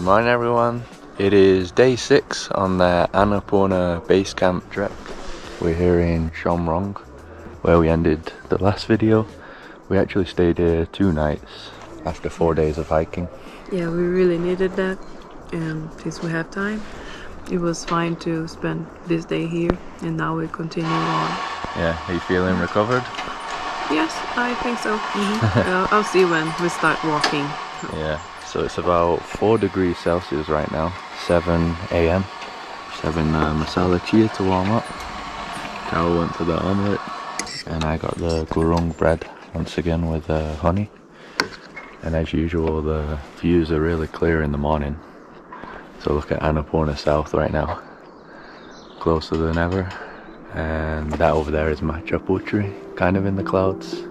Good morning everyone. It is day 6 on the Annapurna base camp trek. We're here in Chomrong where we ended the last video. We actually stayed here 2 nights after 4 days of hiking. Yeah, we really needed that, and since we have time, it was fine to spend this day here, and now we continue on. Yeah, are you feeling recovered? Yes, I think so. I'll see when we start walking. Yeah, so it's about 4 degrees Celsius right now, 7 AM. Just having masala chia to warm up. Carol went for the omelette, and I got the gurung bread once again with honey. And as usual, the views are really clear in the morning. So look at Annapurna South right now, closer than ever. And that over there is Machaputri, kind of in the clouds.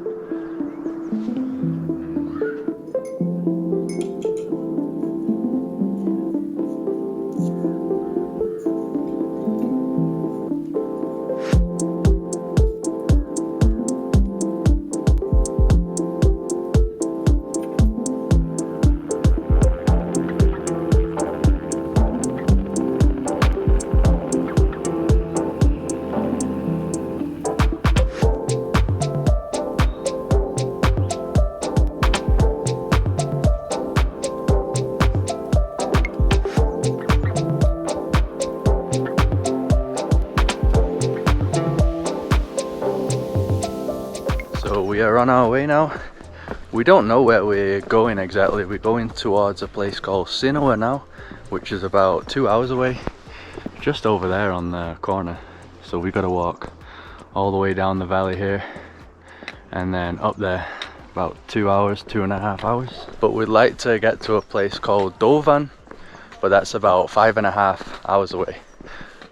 We are on our way now. We don't know where we're going exactly. We're going towards a place called Sinoa now, which is about 2 hours away, just over there on the corner. So we got to walk all the way down the valley here and then up there, about 2 hours, 2.5 hours. But we'd like to get to a place called Dovan, but that's about 5.5 hours away.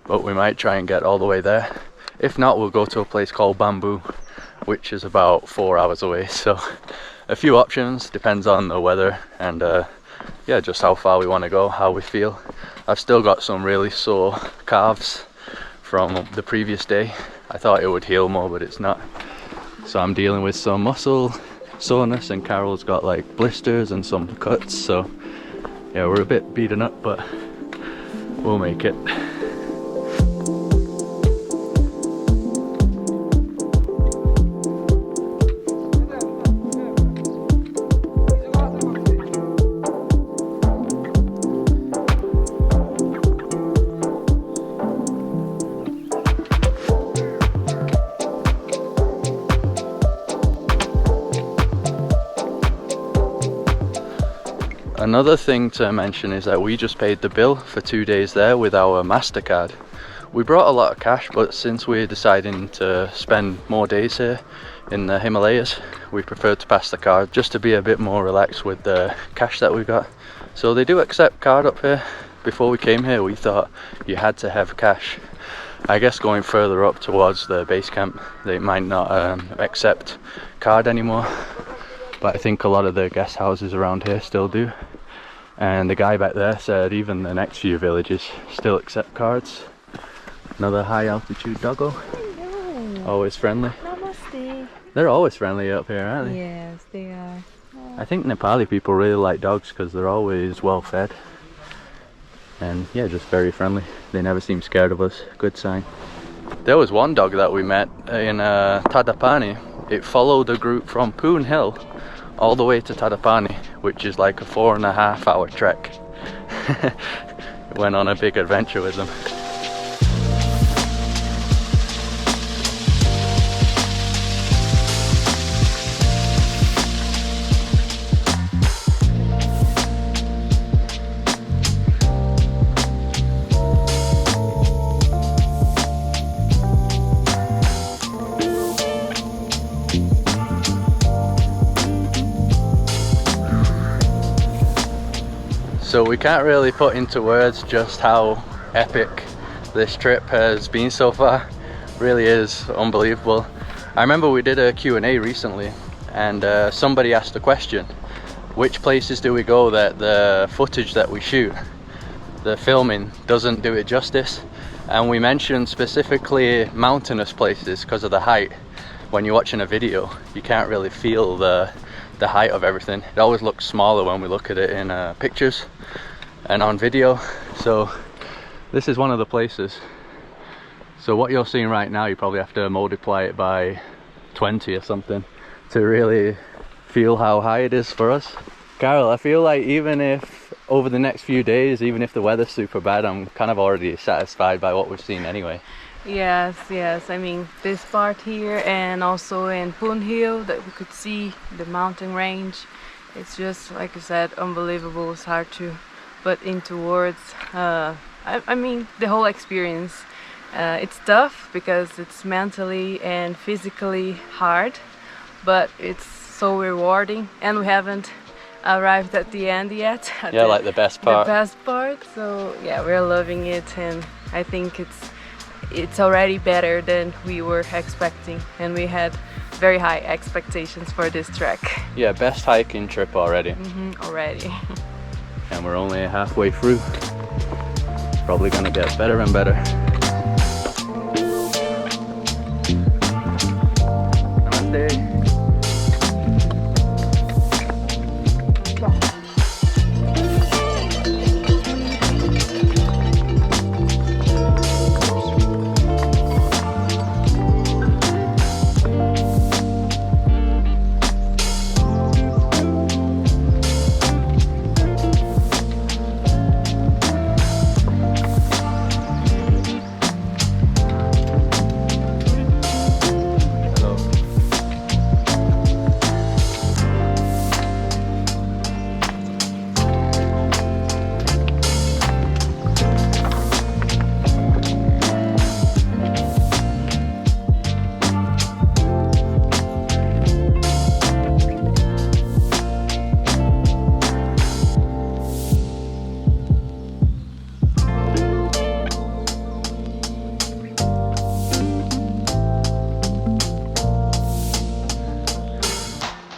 But we might try and get all the way there. If not, we'll go to a place called Bamboo, which is about 4 hours away. So a few options, depends on the weather and yeah, just how far we want to go, how we feel. I've still got some really sore calves from the previous day. I thought it would heal more, but it's not. So I'm dealing with some muscle soreness, and Carol's got like blisters and some cuts. So yeah, we're a bit beaten up, but we'll make it. Another thing to mention is that we just paid the bill for 2 days there with our MasterCard. We brought a lot of cash, but since we're deciding to spend more days here in the Himalayas, we preferred to pass the card just to be a bit more relaxed with the cash that we got. So they do accept card up here. Before we came here, we thought you had to have cash. I guess going further up towards the base camp, they might not accept card anymore. But I think a lot of the guest houses around here still do. And the guy back there said even the next few villages still accept cards. Another high altitude doggo. Hello. Always friendly. Namaste. They're always friendly up here, aren't they? Yes, they are. Oh. I think Nepali people really like dogs because they're always well fed. And yeah, just very friendly. They never seem scared of us. Good sign. There was one dog that we met in Tadapani. It followed a group from Poon Hill all the way to Tadapani, which is like a 4.5 hour trek. Went on a big adventure with them. So we can't really put into words just how epic this trip has been so far. Really is unbelievable. I remember we did a Q&A recently, and somebody asked the question, which places do we go that the footage that we shoot, the filming, doesn't do it justice? And we mentioned specifically mountainous places because of the height. When you're watching a video, you can't really feel the height of everything. It always looks smaller when we look at it in pictures. and on video. So this is one of the places. So what you're seeing right now, you probably have to multiply it by 20 or something to really feel how high it is for us. Carol, I feel like even if over the next few days, even if the weather's super bad, I'm kind of already satisfied by what we've seen anyway. Yes, yes. I mean, this part here and also in Pun Hill that we could see the mountain range. It's just, like I said, unbelievable. It's hard to put into words. I mean, the whole experience. It's tough because it's mentally and physically hard, but it's so rewarding, and we haven't arrived at the end yet. Yeah, like the best part. The best part. So yeah, we're loving it, and I think it's already better than we were expecting, and we had very high expectations for this trek. Yeah, best hiking trip already. Already. And we're only halfway through. It's probably gonna get better and better. Namaste.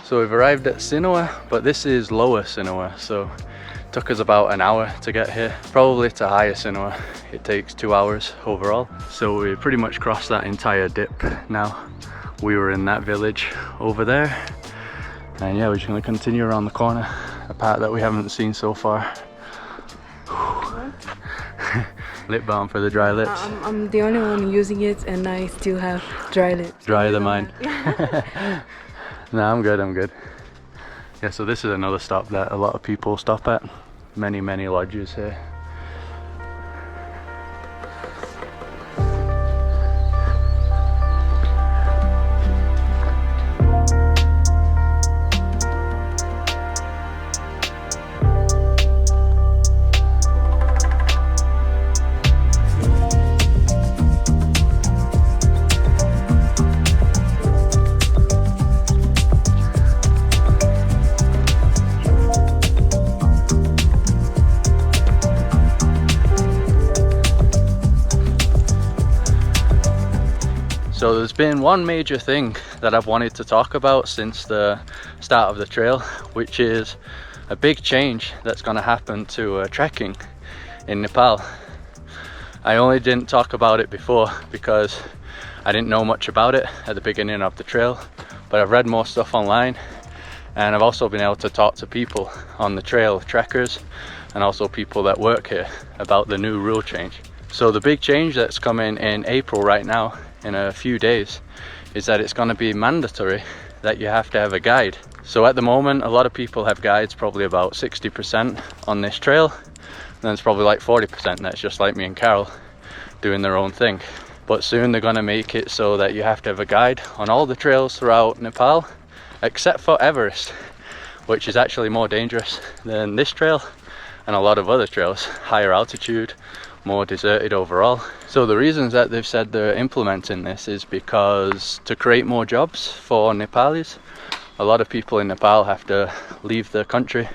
So we've arrived at Sinua, but this is lower Sinua, so it took us about an hour to get here. Probably to higher Sinua, it takes 2 hours overall. So we pretty much crossed that entire dip now. We were in that village over there. And yeah, we're just gonna continue around the corner, a part that we haven't seen so far. Lip balm for the dry lips. I'm the only one using it, and I still have dry lips. Drier than mine. No, I'm good. Yeah, so this is another stop that a lot of people stop at. Many lodges here. So there's been one major thing that I've wanted to talk about since the start of the trail, which is a big change that's going to happen to trekking in Nepal. I only didn't talk about it before because I didn't know much about it at the beginning of the trail, but I've read more stuff online, and I've also been able to talk to people on the trail, trekkers, and also people that work here about the new rule change. So the big change that's coming in April right now, in a few days, is that it's going to be mandatory that you have to have a guide. So at the moment, a lot of people have guides, probably about 60% on this trail, and then it's probably like 40% that's just like me and Carol doing their own thing. But soon they're going to make it so that you have to have a guide on all the trails throughout Nepal, except for Everest, which is actually more dangerous than this trail and a lot of other trails, higher altitude, more deserted overall. So the reasons that they've said they're implementing this is because to create more jobs for Nepalis. A lot of people in Nepal have to leave the country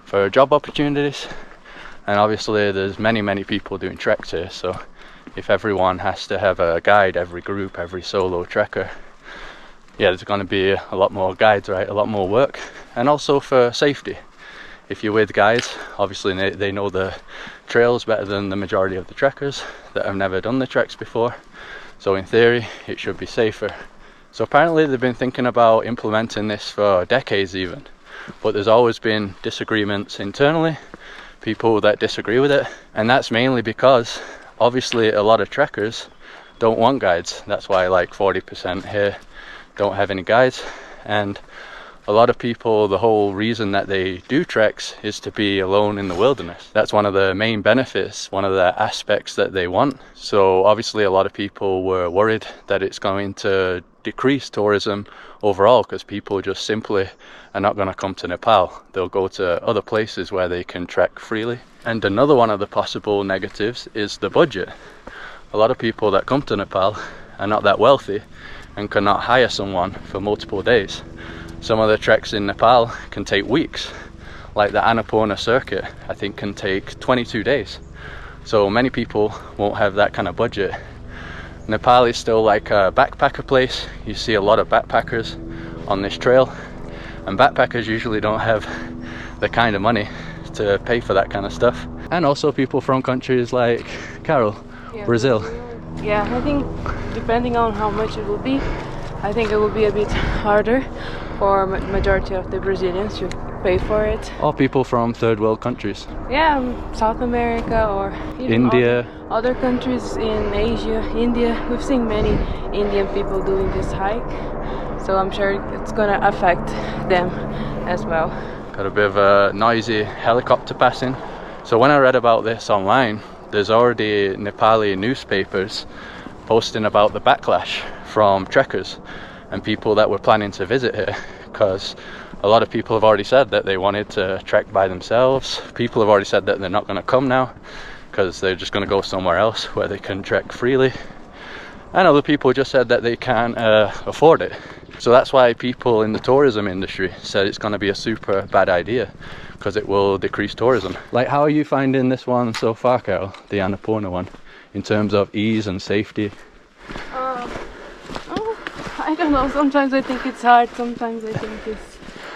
for job opportunities, and obviously there's many people doing treks here, so if everyone has to have a guide, every group, every solo trekker, yeah, there's going to be a lot more guides, right? A lot more work, and also for safety. If you're with guys, obviously they know the trails better than the majority of the trekkers that have never done the treks before. So in theory, it should be safer. So apparently they've been thinking about implementing this for decades even, but there's always been disagreements internally. people that disagree with it, and that's mainly because obviously a lot of trekkers don't want guides. That's why like 40% here don't have any guides, and a lot of people, the whole reason that they do treks is to be alone in the wilderness. That's one of the main benefits, one of the aspects that they want. So obviously a lot of people were worried that it's going to decrease tourism overall, because people just simply are not going to come to Nepal. They'll go to other places where they can trek freely. And another one of the possible negatives is the budget. A lot of people that come to Nepal are not that wealthy and cannot hire someone for multiple days. Some of the treks in Nepal can take weeks, like the Annapurna circuit, I think can take 22 days. So many people won't have that kind of budget. Nepal is still like a backpacker place. You see a lot of backpackers on this trail, and backpackers usually don't have the kind of money to pay for that kind of stuff. And also people from countries like Carol, Brazil. Yeah, I think depending on how much it will be, I think it will be a bit harder for majority of the Brazilians to pay for it. Or people from third world countries. Yeah, South America or even India. Other countries in Asia, India. We've seen many Indian people doing this hike, so I'm sure it's gonna affect them as well. Got a bit of a noisy helicopter passing. So when I read about this online, there's already Nepali newspapers posting about the backlash from trekkers and people that were planning to visit here, because a lot of people have already said that they wanted to trek by themselves. People have already said that they're not going to come now because they're just going to go somewhere else where they can trek freely, and other people just said that they can't afford it. So that's why people in the tourism industry said it's going to be a super bad idea, because it will decrease tourism. Like, how are you finding this one so far, Carol, the Annapurna one, in terms of ease and safety? I don't know, sometimes I think it's hard, sometimes I think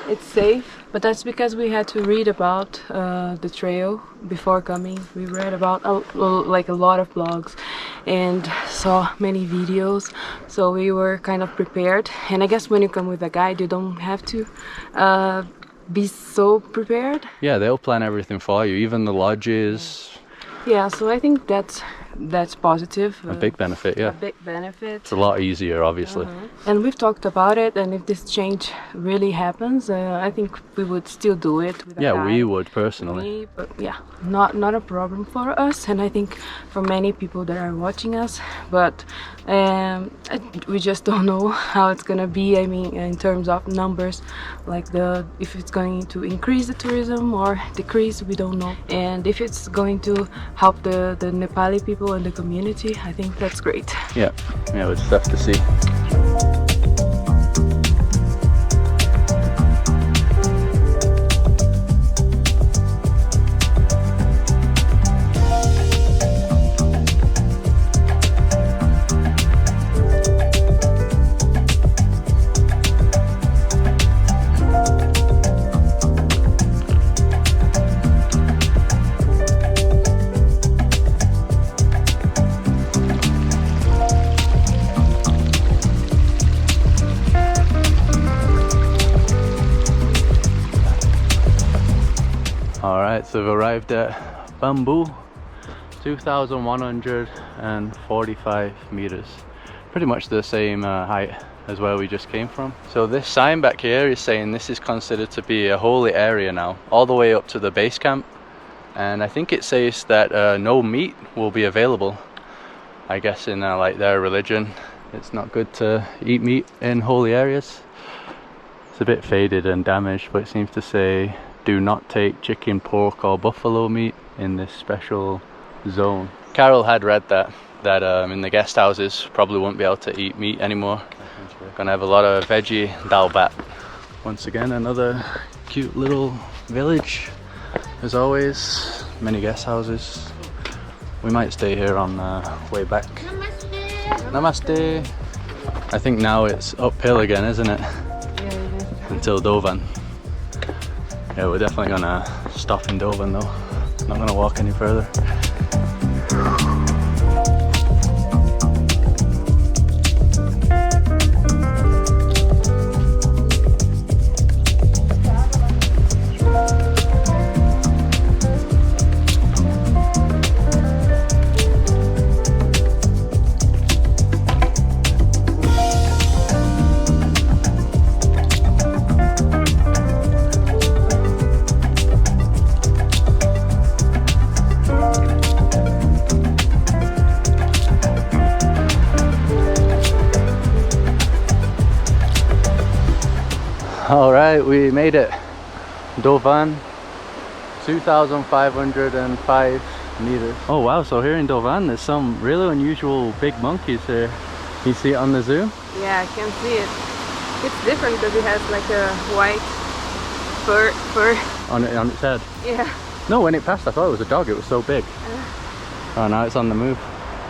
it's safe. But that's because we had to read about the trail before coming. We read about like a lot of blogs and saw many videos, so we were kind of prepared. And I guess when you come with a guide, you don't have to be so prepared. Yeah, they'll plan everything for you, even the lodges. Yeah, so I think that's positive. A big benefit, yeah. A big benefit. It's a lot easier, obviously. And we've talked about it, and if this change really happens, I think we would still do it. With a Yeah, guide. we would personally. But yeah, not a problem for us, and I think for many people that are watching us. But we just don't know how it's gonna be. I mean, in terms of numbers, like if it's going to increase the tourism or decrease, we don't know. And if it's going to help the Nepali people and the community, I think that's great. Yeah, we'll just have to see. Alright, so we've arrived at Bamboo, 2,145 meters. Pretty much the same height as where we just came from. So this sign back here is saying this is considered to be a holy area now, all the way up to the base camp. And I think it says that no meat will be available. I guess in like their religion, it's not good to eat meat in holy areas. It's a bit faded and damaged, but it seems to say do not take chicken, pork or buffalo meat in this special zone. Carol had read that in the guest houses probably won't be able to eat meat anymore. Gonna have a lot of veggie dal bat. Once again, another cute little village. As always, many guest houses. We might stay here on the way back. Namaste. Namaste. I think now it's uphill again, isn't it? Yeah, it is. Until Dovan. Yeah, we're definitely gonna stop in Dovan though. Not gonna walk any further. Alright, we made it. Dovan, 2,505 meters. Oh wow, so here in Dovan there's some really unusual big monkeys here. You see it on the zoom? Yeah, I can see it. It's different because it has like a white fur. On its head? Yeah. No, when it passed I thought it was a dog, it was so big. Oh, now it's on the move.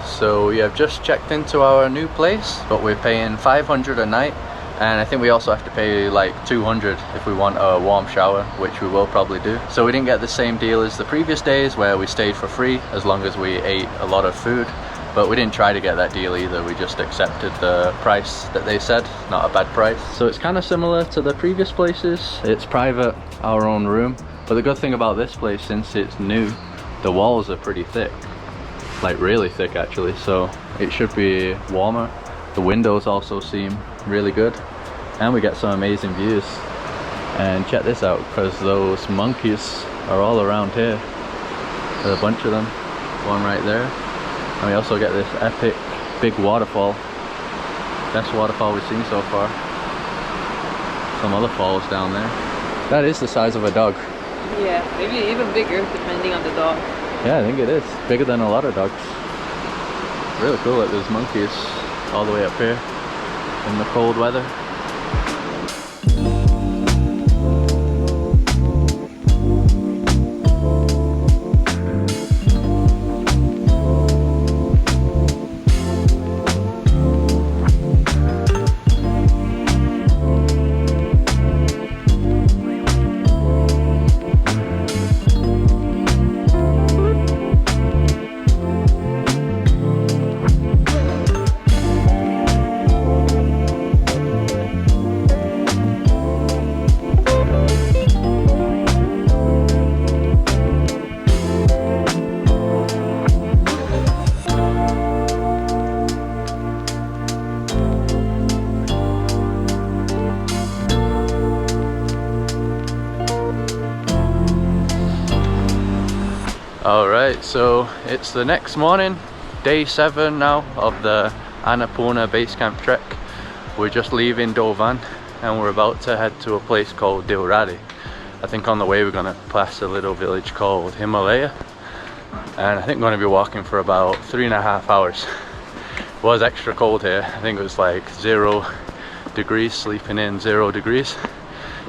So we have just checked into our new place, but we're paying 500 a night. And I think we also have to pay like 200 if we want a warm shower, which we will probably do. So we didn't get the same deal as the previous days where we stayed for free as long as we ate a lot of food. But we didn't try to get that deal either, we just accepted the price that they said, not a bad price. So it's kind of similar to the previous places. It's private, our own room. But the good thing about this place, since it's new, the walls are pretty thick. Like really thick actually, so it should be warmer. The windows also seem really good. And we get some amazing views. And check this out, because those monkeys are all around here. There's a bunch of them, one right there. And we also get this epic big waterfall. Best waterfall we've seen so far. Some other falls down there. That is the size of a dog. Yeah, maybe even bigger depending on the dog. Yeah, I think it is. Bigger than a lot of dogs. Really cool that there's monkeys all the way up here in the cold weather. Alright, so it's the next morning, day 7 now of the Annapurna base camp trek. We're just leaving Dovan and we're about to head to a place called Deurali. I think on the way we're going to pass a little village called Himalaya, and I think we're going to be walking for about 3.5 hours. It was extra cold here. I think it was like 0 degrees, sleeping in 0 degrees.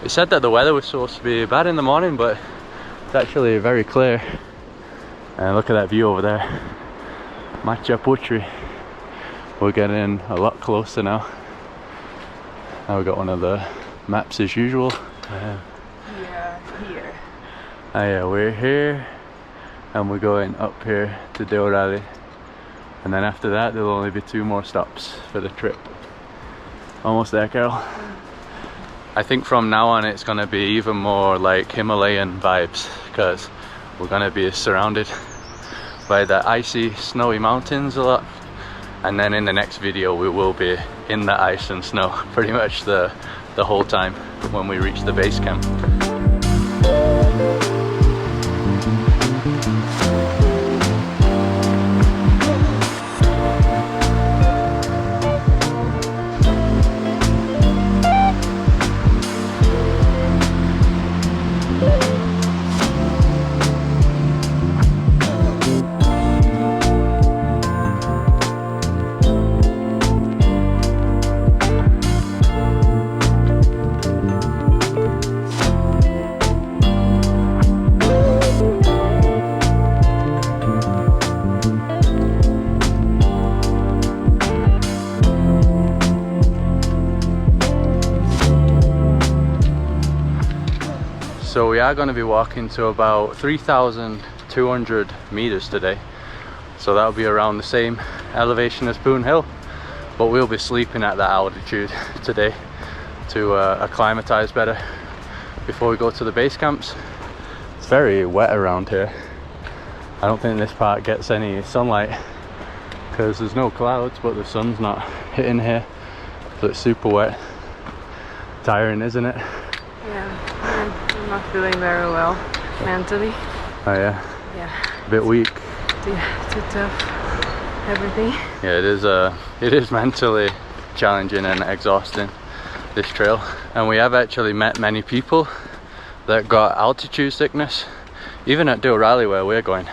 It said that the weather was supposed to be bad in the morning, but it's actually very clear. And look at that view over there, Putri. We're getting a lot closer now. Now we've got one of the maps as usual. Yeah, here. Oh yeah, we're here and we're going up here to Deurali. And then after that there'll only be 2 more stops for the trip. Almost there, Carol. I think from now on it's going to be even more like Himalayan vibes, because we're going to be surrounded by the icy, snowy mountains a lot. And then in the next video we will be in the ice and snow pretty much the whole time when we reach the base camp. So we are going to be walking to about 3,200 meters today. So that'll be around the same elevation as Poon Hill. But we'll be sleeping at that altitude today to acclimatize better before we go to the base camps. It's very wet around here. I don't think this part gets any sunlight because there's no clouds, but the sun's not hitting here. So it's super wet. Tiring, isn't it? Yeah, I'm not feeling very well mentally. Oh yeah? Yeah. A bit weak. Yeah, too tough. Everything. Yeah, it is mentally challenging and exhausting. this trail, and we have actually met many people that got altitude sickness, even at Deurali where we're going.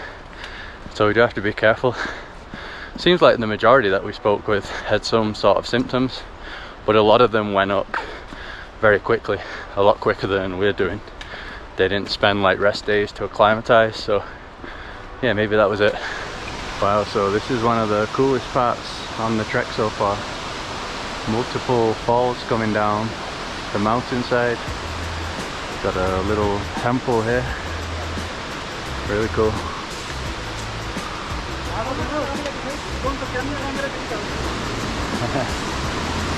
So we do have to be careful. Seems like the majority that we spoke with had some sort of symptoms, but a lot of them went up very quickly, a lot quicker than we're doing. They didn't spend like rest days to acclimatize, so yeah, maybe that was it. Wow, so this is one of the coolest parts on the trek so far. Multiple falls coming down the mountainside. Got a little temple here. Really cool.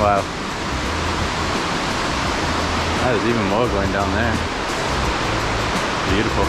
Wow. There's even more going down there. Beautiful.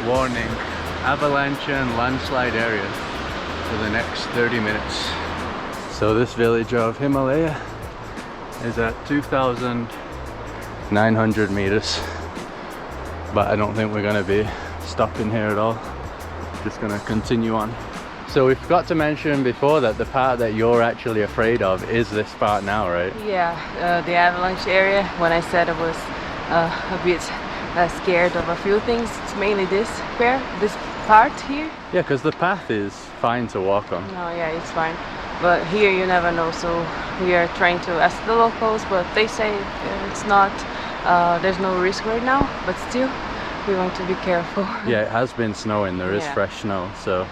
Warning, avalanche and landslide area for the next 30 minutes. So this village of Himalaya is at 2,900 meters, but I don't think we're going to be stopping here at all. Just going to continue on. So we forgot to mention before that the part that you're actually afraid of is this part now, right? Yeah, the avalanche area. When I said I was a bit scared of a few things, it's mainly this part here. Yeah, because the path is fine to walk on. No, yeah, it's fine. But here you never know, so we are trying to ask the locals, but they say it's not, there's no risk right now, but still we want to be careful. Yeah, it has been snowing, there is fresh snow, so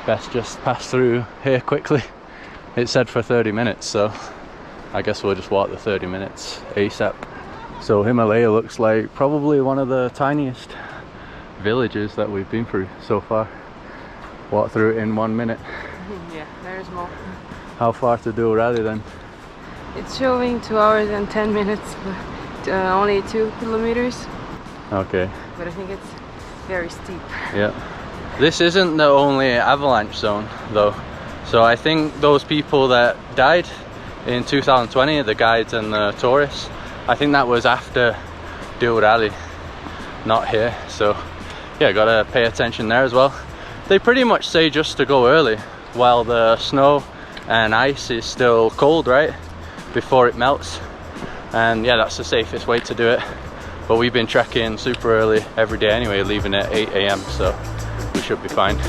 best just pass through here quickly. It said for 30 minutes, so I guess we'll just walk the 30 minutes ASAP. So Himalaya looks like probably one of the tiniest villages that we've been through so far. Walk through it in 1 minute. Yeah, there's more. How far to Deurali then? It's showing 2 hours and 10 minutes, but only 2 kilometers. Okay. But I think it's very steep. Yeah. This isn't the only avalanche zone though. So I think those people that died in 2020, the guides and the tourists, I think that was after Deurali, not here. So yeah, gotta pay attention there as well. They pretty much say just to go early while the snow and ice is still cold, right? Before it melts. And yeah, that's the safest way to do it. But we've been trekking super early every day anyway, leaving at 8 AM, so we should be fine.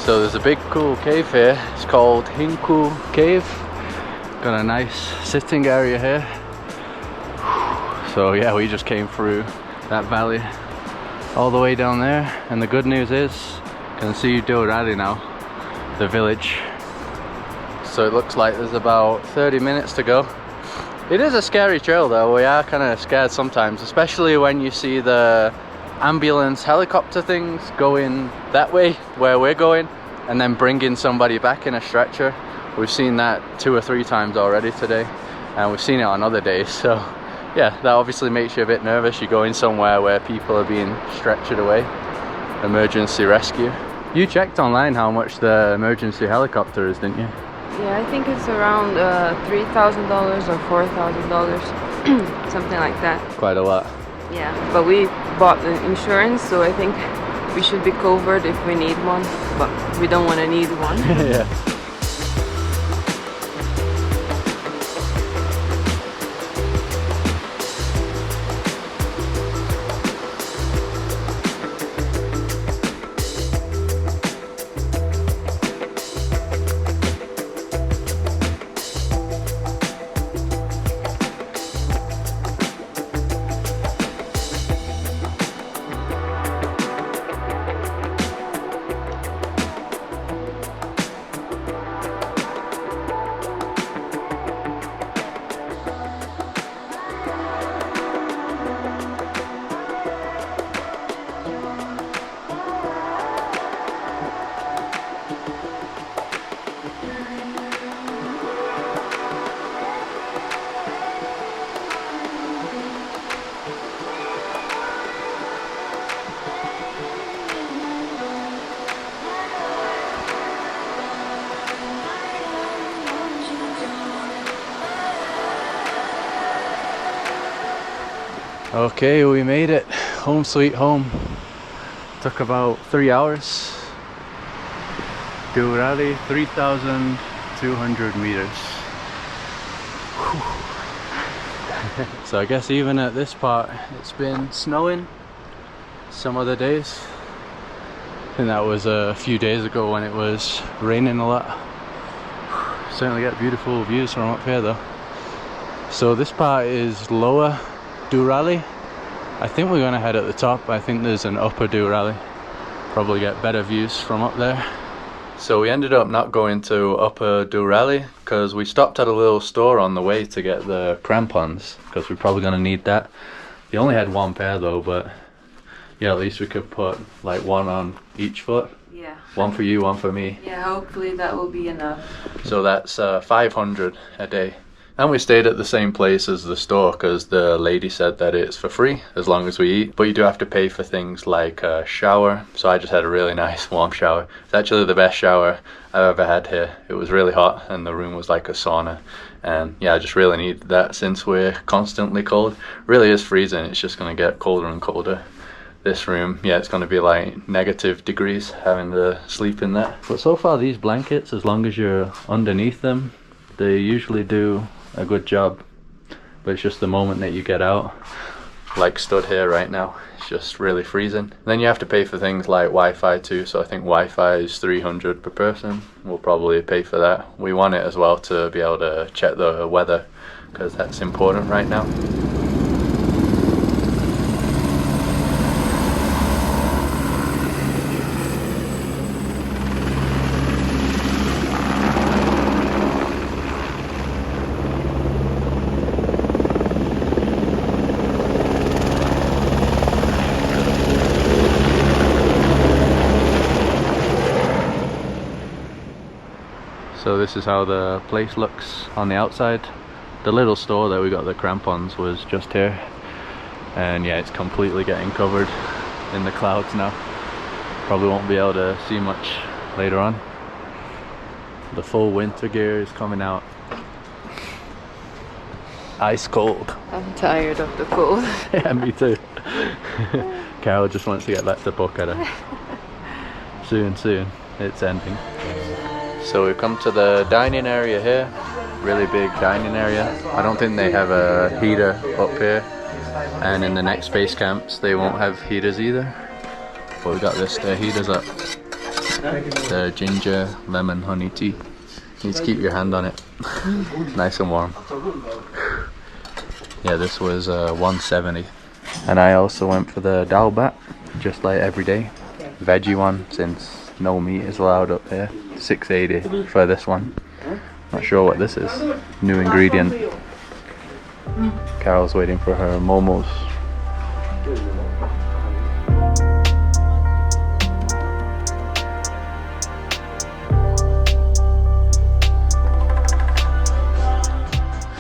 So there's a big cool cave here. It's called Hinku Cave. Got a nice sitting area here. So yeah, we just came through that valley all the way down there, and the good news is you can see Deurali now, the village. So it looks like there's about 30 minutes to go. It is a scary trail though. We are kind of scared sometimes, especially when you see the ambulance helicopter things going that way where we're going, and then bringing somebody back in a stretcher. We've seen that 2 or 3 times already today, and we've seen it on other days, so yeah, that obviously makes you a bit nervous. You're going somewhere where people are being stretchered away. Emergency rescue. You checked online how much the emergency helicopter is, didn't you? Yeah, I think it's around $3,000 or $4,000, something like that. Quite a lot. Yeah, but we bought the insurance, so I think we should be covered if we need one, but we don't want to need one. Yeah. Okay, we made it. Home sweet home. Took about 3 hours. Deurali, 3,200 meters. So I guess even at this part, it's been snowing some other days. I think that was a few days ago when it was raining a lot. Certainly get beautiful views from up here though. So this part is lower Deurali. I think we're going to head at the top. I think there's an upper Deurali. Probably get better views from up there. So we ended up not going to upper Deurali because we stopped at a little store on the way to get the crampons because we're probably going to need that. They only had one pair though, but yeah, at least we could put like one on each foot. Yeah. One for you, one for me. Yeah, hopefully that will be enough. So that's 500 a day. And we stayed at the same place as the store because the lady said that it's for free as long as we eat. But you do have to pay for things like a shower. So I just had a really nice warm shower. It's actually the best shower I've ever had here. It was really hot and the room was like a sauna. And yeah, I just really needed that since we're constantly cold. Really is freezing. It's just going to get colder and colder. This room, yeah, it's going to be like negative degrees having to sleep in that. But so far these blankets, as long as you're underneath them, they usually do a good job. But it's just the moment that you get out, like stood here right now, it's just really freezing. Then you have to pay for things like Wi-Fi too, so I think Wi-Fi is 300 per person. We'll probably pay for that. We want it as well to be able to check the weather because that's important right now. So this is how the place looks on the outside. The little store that we got the crampons was just here. And yeah, it's completely getting covered in the clouds now. Probably won't be able to see much later on. The full winter gear is coming out. Ice cold. I'm tired of the cold. Yeah, me too. Carol just wants to get back to Phuket. Soon, it's ending. So we've come to the dining area here. Really big dining area. I don't think they have a heater up here. And in the next base camps they won't have heaters either. But we got this, the heaters up. The ginger, lemon, honey tea. You need to keep your hand on it. Nice and warm. Yeah, this was 170. And I also went for the dal bat, just like every day. Veggie one, since no meat is allowed up here. 680 for this one. Not sure what this is. New ingredient. Carol's waiting for her momos.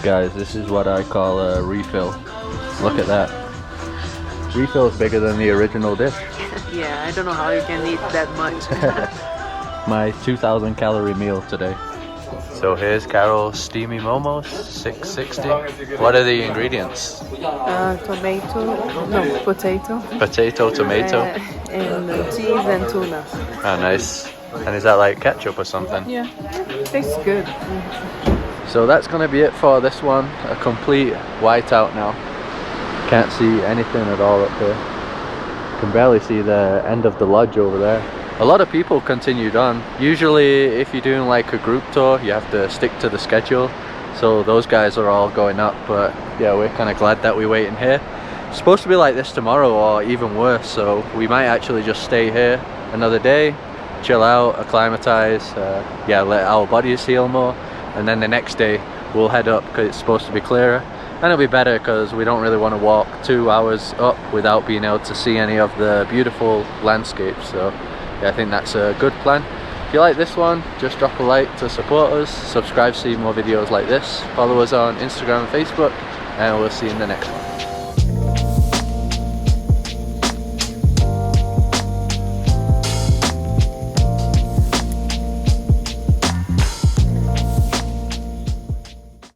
Guys, this is what I call a refill. Look at that. Refill's bigger than the original dish. Yeah, I don't know how you can eat that much. My 2,000 calorie meal today. So here's Carol's steamy momos, $6.60. What are the ingredients? Potato, Potato, tomato. and cheese and tuna. Oh, nice. And is that like ketchup or something? Yeah, tastes good. So that's going to be it for this one. A complete whiteout now. Can't see anything at all up here. Can barely see the end of the lodge over there. A lot of people continued on. Usually if you're doing like a group tour, you have to stick to the schedule. So those guys are all going up, but yeah, we're kind of glad that we wait in here. It's supposed to be like this tomorrow or even worse, so we might actually just stay here another day, chill out, acclimatize, yeah, let our bodies heal more, and then the next day we'll head up because it's supposed to be clearer. And it'll be better because we don't really want to walk 2 hours up without being able to see any of the beautiful landscapes. So yeah, I think that's a good plan. If you like this one, just drop a like to support us, subscribe to see more videos like this, follow us on Instagram and Facebook, and we'll see you in the next one.